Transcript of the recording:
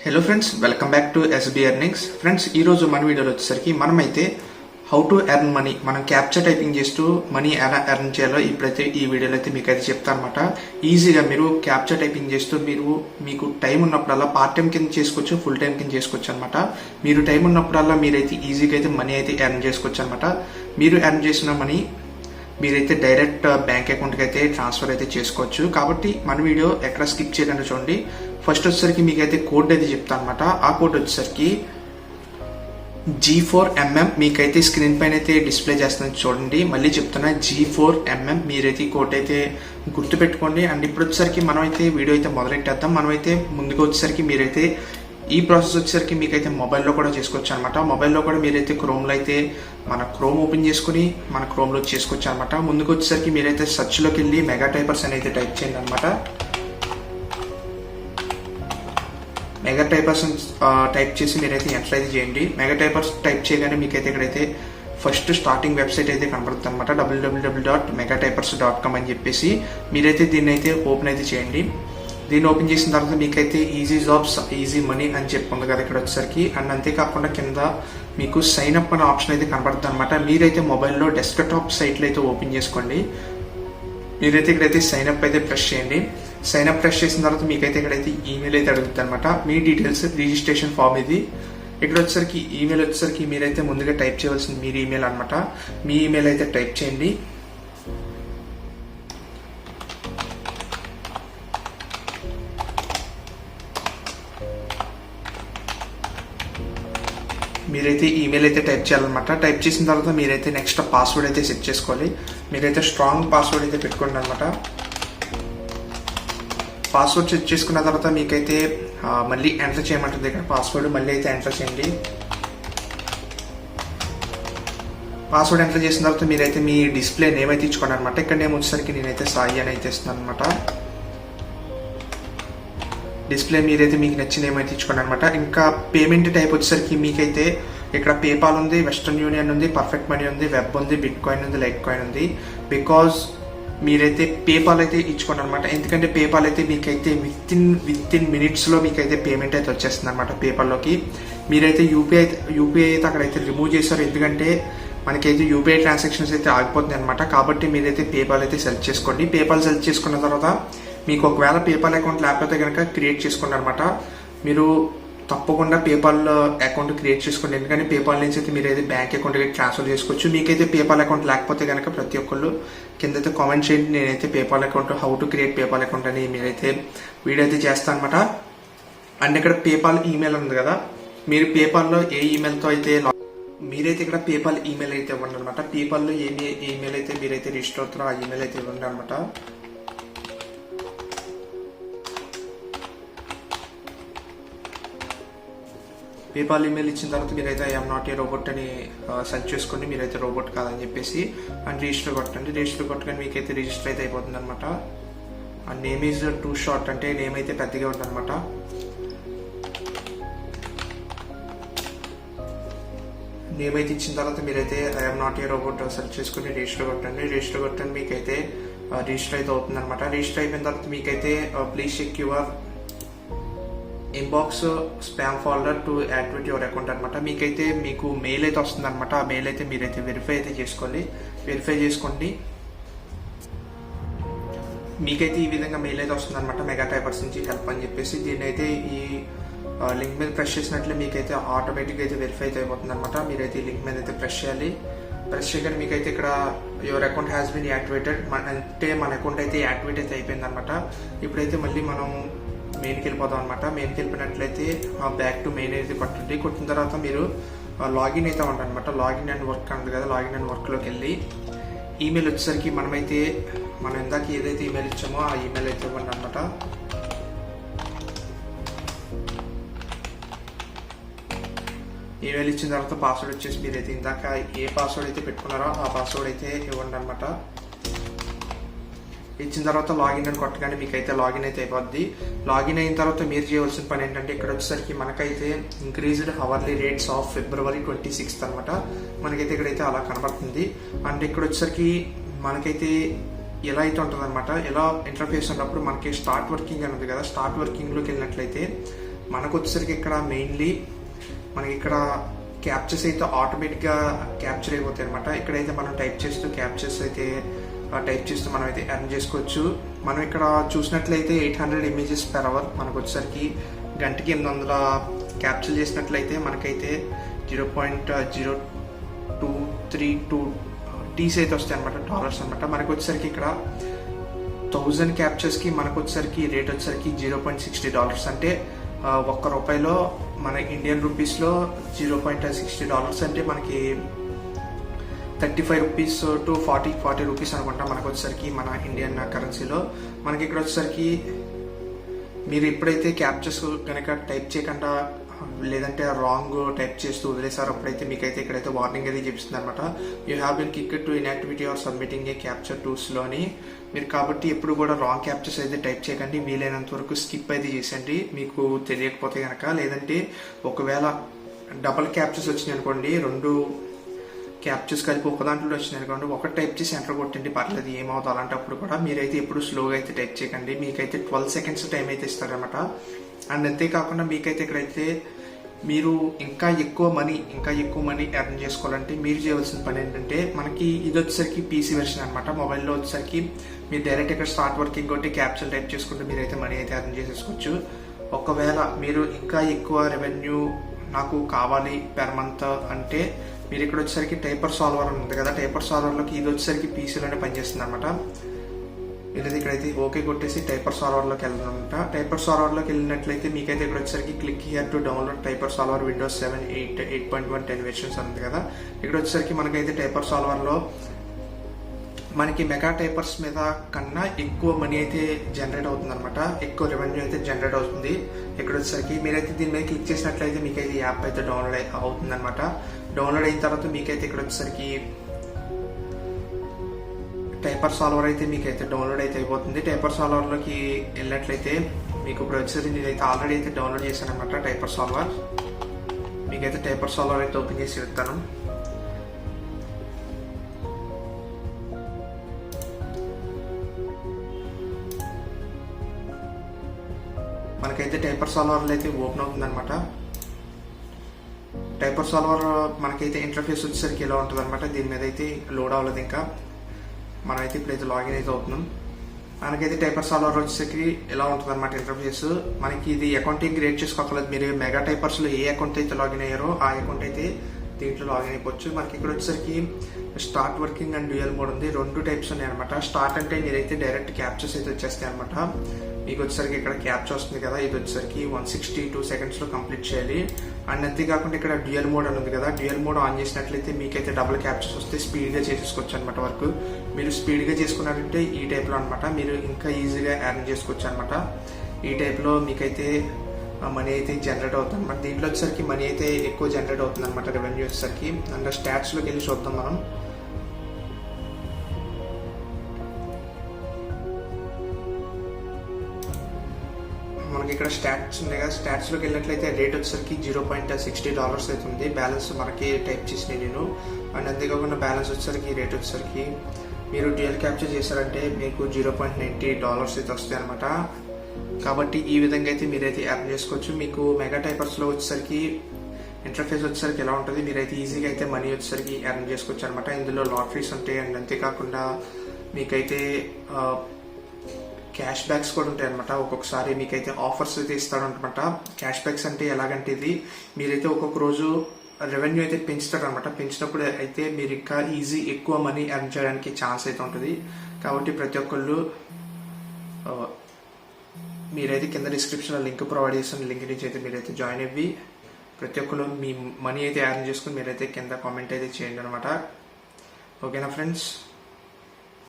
Hello friends, welcome back to SB earnings. Friends, ఈరోజు మన వీడియోలో వచ్చేసరికి మనమైతే హౌ టు ఎర్న్ మనీ, మనం క్యాప్చర్ టైపింగ్ చేస్తూ మనీ ఎలా ఎర్న్ చేయాలో ఇప్పుడైతే ఈ వీడియోలో అయితే మీకు అయితే చెప్తాను అనమాట. ఈజీగా మీరు క్యాప్చర్ టైపింగ్ చేస్తూ మీకు టైం ఉన్నప్పుడల్లా పార్ట్ టైం కింద చేసుకోవచ్చు, ఫుల్ టైం కింద చేసుకోవచ్చు అనమాట. మీరు టైం ఉన్నప్పుడల్లా మీరైతే ఈజీగా అయితే మనీ అయితే ఎర్న్ చేసుకోవచ్చు అనమాట. మీరు ఎర్న్ చేసిన మనీ మీరైతే డైరెక్ట్ బ్యాంక్ అకౌంట్కి అయితే ట్రాన్స్ఫర్ అయితే చేసుకోవచ్చు. కాబట్టి మన వీడియో ఎక్కడ స్కిప్ చేయకుండా చూడండి. ఫస్ట్ వచ్చేసరికి మీకైతే కోడ్ అయితే చెప్తాను అనమాట. ఆ కోడ్ వచ్చేసరికి G4MM, మీకైతే స్క్రీన్ పైన అయితే డిస్ప్లే చేస్తుంది చూడండి. మళ్ళీ చెప్తున్నా, G4MM మీరైతే ఈ కోడ్ అయితే గుర్తుపెట్టుకోండి. అండ్ ఇప్పుడు వచ్చేసరికి మనం అయితే వీడియో అయితే మొదలెట్టేద్దాం. మనమైతే ముందుగా వచ్చేసరికి మీరైతే ఈ ప్రాసెస్ వచ్చేసరికి మీకైతే మొబైల్లో కూడా చేసుకోవచ్చు అనమాట. మొబైల్లో కూడా మీరైతే క్రోమ్లో అయితే మన క్రోమ్ ఓపెన్ చేసుకుని మన క్రోమ్లో చేసుకోవచ్చు అనమాట. ముందుకు వచ్చేసరికి మీరైతే సర్చ్లోకి వెళ్ళి మెగా టైపర్స్ అని అయితే టైప్ చేయండి అనమాట. మెగా టైపర్స్ టైప్ చేసి మీరైతే ఎంటర్ అయితే చేయండి. మెగా టైపర్స్ టైప్ చేయగానే మీకైతే ఇక్కడైతే ఫస్ట్ స్టార్టింగ్ వెబ్సైట్ అయితే కనబడుతుంది అనమాట. www.megatypers.com అని చెప్పేసి మీరైతే దీన్ని అయితే ఓపెన్ అయితే చేయండి. దీన్ని ఓపెన్ చేసిన తర్వాత మీకైతే ఈజీ జాబ్స్ ఈజీ మనీ అని చెప్పుకుంది కదా ఇక్కడ వచ్చేసరికి. అండ్ అంతేకాకుండా కింద మీకు సైన్ అప్ అనే ఆప్షన్ అయితే కనబడుతుంది అనమాట. మీరైతే మొబైల్లో డెస్క్టాప్ సైట్లో అయితే ఓపెన్ చేసుకోండి. మీరైతే ఇక్కడైతే సైన్ అప్ అయితే ప్రెస్ చేయండి. సైన్ అప్ ప్రెస్ చేసిన తర్వాత మీకైతే ఇక్కడైతే ఈమెయిల్ అయితే అడుగుతుంది అనమాట. మీ డీటెయిల్స్, రిజిస్ట్రేషన్ ఫామ్ ఇది. ఇక్కడ వచ్చేసరికి ఈమెయిల్ వచ్చేసరికి మీరైతే ముందుగా టైప్ చేయవలసింది మీరు ఈమెయిల్ అనమాట. మీ ఈమెయిల్ అయితే టైప్ చేయండి. మీరైతే ఈమెయిల్ అయితే టైప్ చేయాలన్నమాట. టైప్ చేసిన తర్వాత మీరైతే నెక్స్ట్ పాస్వర్డ్ అయితే సెట్ చేసుకోవాలి. మీరైతే స్ట్రాంగ్ పాస్వర్డ్ అయితే పెట్టుకోండి అనమాట. పాస్వర్డ్ సెట్ చేసుకున్న తర్వాత మీకైతే మళ్ళీ ఎంటర్ చేయమంటుంది ఇక్కడ పాస్వర్డ్. మళ్ళీ అయితే ఎంటర్ చేయండి. పాస్వర్డ్ ఎంటర్ చేసిన తర్వాత మీరైతే మీ డిస్ప్లే నేమ్ అయితే ఇచ్చుకోండి అనమాట. ఇక్కడ నేమ్ వచ్చేసరికి నేనైతే సాయి అని అయితే ఇస్తున్నాను అనమాట. డిస్ప్లే మీరైతే మీకు నచ్చిన ఏమైతే ఇచ్చుకోండి అనమాట. ఇంకా పేమెంట్ టైప్ వచ్చేసరికి మీకైతే ఇక్కడ పేపాల్ ఉంది, వెస్ట్రన్ యూనియన్ ఉంది, పర్ఫెక్ట్ మనీ ఉంది, వెబ్ ఉంది, బిట్ కాయిన్ ఉంది, లైట్ కాయిన్ ఉంది. బికాజ్ మీరైతే పేపాల్ అయితే ఇచ్చుకోండి అనమాట. ఎందుకంటే పేపాల్ అయితే మీకైతే విత్ ఇన్ మినిట్స్లో మీకైతే పేమెంట్ అయితే వచ్చేస్తుంది అనమాట పేపాల్లోకి. మీరైతే యూపీఐ అయితే అక్కడైతే రిమూవ్ చేశారు. ఎందుకంటే మనకైతే యూపీఐ ట్రాన్సాక్షన్స్ అయితే ఆగిపోతుంది అనమాట. కాబట్టి మీరైతే పేపాల్ అయితే సెలెక్ట్ చేసుకోండి. పేపాల్ సెలెక్ట్ చేసుకున్న తర్వాత మీకు ఒకవేళ పేపాల్ అకౌంట్ లేకపోతే కనుక క్రియేట్ చేసుకోండి అనమాట. మీరు తప్పకుండా పేపాల్ అకౌంట్ క్రియేట్ చేసుకోండి. ఎందుకంటే పేపాల్ నుంచి అయితే మీరైతే బ్యాంక్ అకౌంట్కి ట్రాన్స్ఫర్ చేసుకోవచ్చు. మీకైతే పేపాల్ అకౌంట్ లేకపోతే కనుక ప్రతి ఒక్కళ్ళు కింద అయితే కామెంట్ చేయండి. నేనైతే PayPal account how to create PayPal account అని మీరైతే వీడియో అయితే చేస్తాను అనమాట. అండ్ ఇక్కడ పేపాల్ ఈమెయిల్ ఉంది కదా, మీరు పేపాల్లో ఏ ఈమెయిల్తో అయితే మీరైతే ఇక్కడ పేపాల్ ఈమెయిల్ అయితే ఇవ్వండి అనమాట. పేపాల్లో ఏ ఈమెయిల్ అయితే మీరైతే రిజిస్టర్ అవుతారో ఆ ఈమెయిల్ అయితే ఇవ్వండి అనమాట. పేపాల్ ఈమెయిల్ ఇచ్చిన తర్వాత మీరైతే ఐఎమ్ నాట్ ఏ రోబోట్ అని సెర్చ్ చేసుకోండి. మీరైతే రోబోట్ కాదని చెప్పేసి అండ్ రిజిస్టర్ కొట్టండి. రిజిస్టర్ కొట్టగానే మీకైతే రిజిస్టర్ అయితే అయిపోతుంది అనమాట. And name is two short, అంటే నేమ్ అయితే పెద్దగా ఉంటుంది అనమాట. నేమ్ అయితే ఇచ్చిన తర్వాత మీరైతే I'm not a robot search చేసుకుని రిజిస్టర్ కొట్టండి. రిజిస్టర్ కొట్టండి మీకైతే రిజిస్టర్ అయితే అవుతుంది అనమాట. రిజిస్టర్ అయిపోయిన తర్వాత మీకైతే please check your inbox spam folder to activate your account అనమాట. మీకైతే మీకు మెయిల్ అయితే వస్తుంది అనమాట. ఆ మెయిల్ అయితే మీరైతే వెరిఫై అయితే చేసుకోండి. వెరిఫై చేసుకోండి. మీకైతే ఈ విధంగా మెయిల్ అయితే వస్తుంది అనమాట, మెగా టైపర్స్ నుంచి హెల్ప్ అని చెప్పేసి. దీన్ని అయితే ఈ లింక్ మీద ప్రెస్ చేసినట్లే మీకైతే ఆటోమేటిక్గా అయితే వెరిఫై అయితే అయిపోతుంది అనమాట. మీరైతే ఈ లింక్ మీద అయితే ప్రెస్ చేయాలి. ప్రెస్ చేయగానే మీకైతే ఇక్కడ your account has been activated అంటే మన అకౌంట్ అయితే యాక్టివేట్ అయితే అయిపోయింది అనమాట. ఇప్పుడైతే మళ్ళీ మనం మెయిన్కి వెళ్ళిపోతాం అనమాట. మెయిన్కి వెళ్ళిపోయినట్లయితే బ్యాక్ టు మెయిన్ అయితే కొట్టండి. కొట్టిన తర్వాత మీరు లాగిన్ అయితే ఉంటుంది అనమాట. లాగిన్ అండ్ వర్క్ అంటుంది కదా, లాగిన్ అండ్ వర్క్లోకి వెళ్ళి ఈమెయిల్ వచ్చేసరికి మనం ఇందాక ఏదైతే ఈమెయిల్ ఇచ్చామో ఆ ఈమెయిల్ అయితే ఇవ్వండి అనమాట. ఈమెయిల్ ఇచ్చిన తర్వాత పాస్వర్డ్ వచ్చేసి మీరైతే ఇందాక ఏ పాస్వర్డ్ అయితే పెట్టుకున్నారో ఆ పాస్వర్డ్ అయితే ఇవ్వండి అనమాట. ఇచ్చిన తర్వాత లాగిన్ అని కొట్టగానే మీకైతే లాగిన్ అయితే అయిపోద్ది. లాగిన్ అయిన తర్వాత మీరు చేయవలసిన పని ఏంటంటే ఇక్కడ వచ్చేసరికి మనకైతే increased hourly rates of February 26th అనమాట. మనకైతే ఇక్కడైతే అలా కనబడుతుంది. అండ్ ఇక్కడ వచ్చేసరికి మనకైతే ఎలా అయితే ఉంటుంది అనమాట. ఎలా ఇంటర్ఫేస్ ఉన్నప్పుడు మనకి స్టార్ట్ వర్కింగ్ అని ఉంది కదా, స్టార్ట్ వర్కింగ్లోకి వెళ్ళినట్లయితే మనకు వచ్చేసరికి ఇక్కడ మెయిన్లీ మనకి ఇక్కడ క్యాప్చర్స్ అయితే ఆటోమేటిక్గా క్యాప్చర్ అయిపోతాయి అనమాట. ఇక్కడైతే మనం టైప్ చేస్తూ క్యాప్చర్స్ అయితే టైప్ చేస్తూ మనం అయితే ఎర్న్ చేసుకోవచ్చు. మనం ఇక్కడ చూసినట్లయితే 800 ఇమేజెస్ per hour, మనకు వచ్చేసరికి గంటకి 800 క్యాప్చర్ చేసినట్లయితే మనకైతే 0.0232 టీస్ అయితే వస్తాయి అనమాట, డాలర్స్ అనమాట. మనకు వచ్చేసరికి ఇక్కడ 1000 క్యాప్చర్స్కి మనకు వచ్చేసరికి రేట్ వచ్చేసరికి $0.60, అంటే ₹1 మన ఇండియన్ రూపీస్లో $0.60 అంటే మనకి 35 రూపీస్ టు 40 రూపీస్ అనుకుంటా మనకు వచ్చేసరికి మన ఇండియన్ కరెన్సీలో. మనకి ఇక్కడ వచ్చేసరికి మీరు ఎప్పుడైతే క్యాప్చర్స్ కనుక టైప్ చేయకుండా లేదంటే రాంగ్ టైప్ చేస్తూ వదిలేసారు అప్పుడైతే మీకైతే ఇక్కడైతే వార్నింగ్ అది చూపిస్తుంది అనమాట. You have been kicked to inactivity or submitting a capture టూల్స్లోని. మీరు కాబట్టి ఎప్పుడు కూడా రాంగ్ క్యాప్చర్స్ అయితే టైప్ చేయకండి, వీలైనంత వరకు స్కిప్ అయితే చేసండి మీకు తెలియకపోతే కనుక. లేదంటే ఒకవేళ డబుల్ క్యాప్చర్స్ వచ్చినాయి అనుకోండి, 2 క్యాప్చర్స్ కలిపి ఒక దాంట్లో వచ్చినాయి అనుకోండి, ఒకటి టైప్ చేసి ఎంటర్ కొట్టండి, పర్లేదు, ఏమవుతుంది. అలాంటప్పుడు కూడా మీరైతే ఎప్పుడు స్లోగా అయితే టైప్ చేయకండి. మీకైతే 12 seconds టైం అయితే ఇస్తారనమాట. అండ్ అంతేకాకుండా మీకైతే ఇక్కడైతే మీరు ఇంకా ఎక్కువ మనీ ఎర్న్ చేసుకోవాలంటే మీరు చేయవలసిన పని ఏంటంటే, మనకి ఇది వచ్చేసరికి పీసీ వెర్షన్ అనమాట. మొబైల్లో వచ్చేసరికి మీరు డైరెక్ట్ ఇక్కడ స్టార్ట్ వర్కింగ్ కొట్టి క్యాప్చర్ టైప్ చేసుకుంటే మీరైతే మనీ అయితే ఎర్న్ చేసేసుకోవచ్చు. ఒకవేళ మీరు ఇంకా ఎక్కువ రెవెన్యూ నాకు కావాలి పెర్ మంత్ అంటే మీరు ఇక్కడ వచ్చేసరికి టైపర్ సాల్వర్ ఉంది కదా, టైపర్ సాల్వర్లోకి ఇది వచ్చేసరికి పీసీలోనే పనిచేస్తుంది అనమాట. మీరైతే ఇక్కడైతే ఓకే కొట్టేసి టైపర్ సాల్వర్లోకి వెళ్తామంట. టైపర్ సాల్వర్లోకి వెళ్ళినట్లయితే మీకైతే ఇక్కడ వచ్చేసరికి click here to download typer solver Windows 7, 8, 8.1, 10 versions ఉంది కదా. ఇక్కడ వచ్చేసరికి మనకైతే టైపర్ సాల్వర్లో మనకి మెగా టైపర్స్ మీద కన్నా ఎక్కువ మనీ అయితే జనరేట్ అవుతుంది అనమాట, ఎక్కువ రెవెన్యూ అయితే జనరేట్ అవుతుంది. ఇక్కడ వచ్చేసరికి మీరైతే దీని మీద క్లిక్ చేసినట్లయితే మీకైతే యాప్ అయితే డౌన్లోడ్ అవుతుంది అనమాట. డౌన్లోడ్ అయిన తర్వాత మీకైతే ఇక్కడ వచ్చేసరికి టైపర్ సాల్వర్ అయితే మీకైతే డౌన్లోడ్ అయితే అయిపోతుంది. టైపర్ సాల్వర్లోకి వెళ్ళినట్లయితే మీకు ఇప్పుడు వచ్చేసరికి నేనైతే ఆల్రెడీ అయితే డౌన్లోడ్ చేశాను అనమాట టైపర్ సాల్వర్. మీకైతే టైపర్ సాల్వర్ అయితే ఓపెన్ చేసి ఇస్తాను. మనకైతే టైపర్ సాల్వర్లో అయితే ఓపెన్ అవుతుంది అనమాట. టైపర్ సాల్వర్ మనకైతే ఇంటర్ఫేస్ వచ్చేసరికి ఎలా ఉంటుంది అనమాట. దీని మీద అయితే లోడ్ అవ్వలేదు ఇంకా. మనమైతే ఇప్పుడైతే లాగిన్ అయితే అవుతున్నాం. మనకైతే టైపర్ సాల్వర్ వచ్చేసరికి ఎలా ఉంటుంది అనమాట ఇంటర్ఫేస్. మనకి ఇది అకౌంటింగ్ క్రియేట్ చేసుకోకలేదు. మీరు మెగా టైపర్స్లో ఏ అకౌంట్ అయితే లాగిన్ అయ్యారో ఆ అకౌంట్ అయితే దీంట్లో లాగిన్ అయిపోవచ్చు. మనకి ఇక్కడ వచ్చేసరికి start working and dual mode ఉంది. 2 టైప్స్ ఉన్నాయి అనమాట. స్టార్ట్ అంటే మీరైతే డైరెక్ట్ క్యాప్చర్స్ అయితే వచ్చేస్తాయి అనమాట. మీకు వచ్చేసరికి ఇక్కడ క్యాప్చర్ వస్తుంది కదా, ఇది వచ్చేసరికి 162 seconds కంప్లీట్ చేయాలి. అండ్ అంతేకాకుండా ఇక్కడ డ్యూయల్ మోడ్ అని ఉంది కదా, డ్యూయల్ మోడ్ ఆన్ చేసినట్లయితే మీకైతే డబుల్ క్యాప్చర్స్ వస్తే స్పీడ్గా చేసేసుకోవచ్చు అనమాట. వర్క్ మీరు స్పీడ్గా చేసుకున్నారంటే ఈ టైప్లో అనమాట మీరు ఇంకా ఈజీగా ఎర్న్ చేసుకోవచ్చు అనమాట. ఈ టైప్లో మీకైతే మనీ అయితే జనరేట్ అవుతుంది అనమాట. దీంట్లో వచ్చేసరికి మనీ అయితే ఎక్కువ జనరేట్ అవుతుంది అనమాట, రెవెన్యూ వచ్చేసరికి. అండ్ స్టాట్స్లోకి వెళ్ళి చూద్దాం మనం. మనకి ఇక్కడ స్టాట్స్ ఉన్నాయి కదా, స్టాట్స్లోకి వెళ్ళినట్లయితే రేట్ వచ్చేసరికి $0.60 అవుతుంది. బ్యాలెన్స్ మనకి టైప్ చేసిన నేను. అండ్ అంతేకాకుండా బ్యాలెన్స్ వచ్చేసరికి రేట్ వచ్చేసరికి మీరు డ్యూయల్ క్యాప్చర్ చేశారంటే మీకు $0.90 అయితే వస్తాయి అనమాట. కాబట్టి ఈ విధంగా అయితే మీరైతే ఎర్న్ చేసుకోవచ్చు. మీకు మెగా టైపర్స్లో వచ్చేసరికి ఇంటర్ఫేస్ వచ్చేసరికి ఎలా ఉంటుంది, మీరైతే ఈజీగా అయితే మనీ వచ్చేసరికి ఎర్న్ చేసుకోవచ్చు అనమాట. ఇందులో లాటరీస్ ఉంటాయి. అండ్ అంతేకాకుండా మీకైతే క్యాష్ బ్యాక్స్ కూడా ఉంటాయి అనమాట. ఒక్కొక్కసారి మీకైతే ఆఫర్స్ అయితే ఇస్తాడనమాట. క్యాష్ బ్యాక్స్ అంటే ఎలాగంటే ఇది మీరైతే ఒక్కొక్క రోజు రెవెన్యూ అయితే పెంచుతారు అనమాట. పెంచినప్పుడు అయితే మీరు ఇంకా ఎక్కువ మనీ ఎర్న్ చేయడానికి ఛాన్స్ అయితే ఉంటుంది. కాబట్టి ప్రతి ఒక్కళ్ళు మీరైతే కింద డిస్క్రిప్షన్లో లింక్ ప్రొవైడ్ చేసిన లింక్ నుంచి అయితే మీరైతే జాయిన్ అయ్యి ప్రతి ఒక్కరు మీ మనీ అయితే ఎర్న్ చేసుకుని మీరైతే కింద కామెంట్ అయితే చేయండి అనమాట. ఓకేనా ఫ్రెండ్స్.